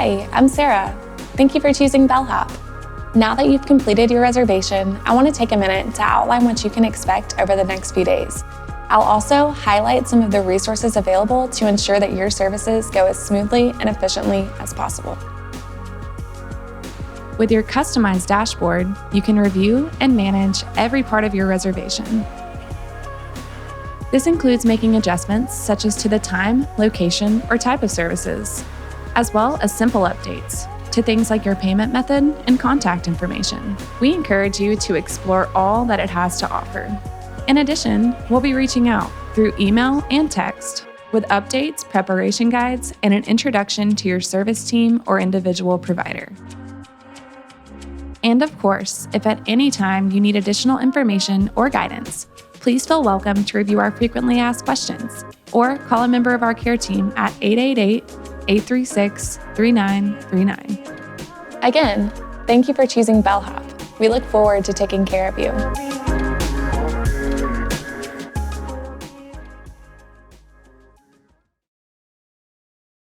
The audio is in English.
Hi, I'm Sarah. Thank you for choosing Bellhop. Now that you've completed your reservation, I want to take a minute to outline what you can expect over the next few days. I'll also highlight some of the resources available to ensure that your services go as smoothly and efficiently as possible. With your customized dashboard, you can review and manage every part of your reservation. This includes making adjustments such as to the time, location, or type of services, as well as simple updates to things like your payment method and contact information. We encourage you to explore all that it has to offer. In addition, we'll be reaching out through email and text with updates, preparation guides, and an introduction to your service team or individual provider. And of course, if at any time you need additional information or guidance, please feel welcome to review our frequently asked questions or call a member of our care team at 888-836-3939. Again, thank you for choosing Bellhop. We look forward to taking care of you.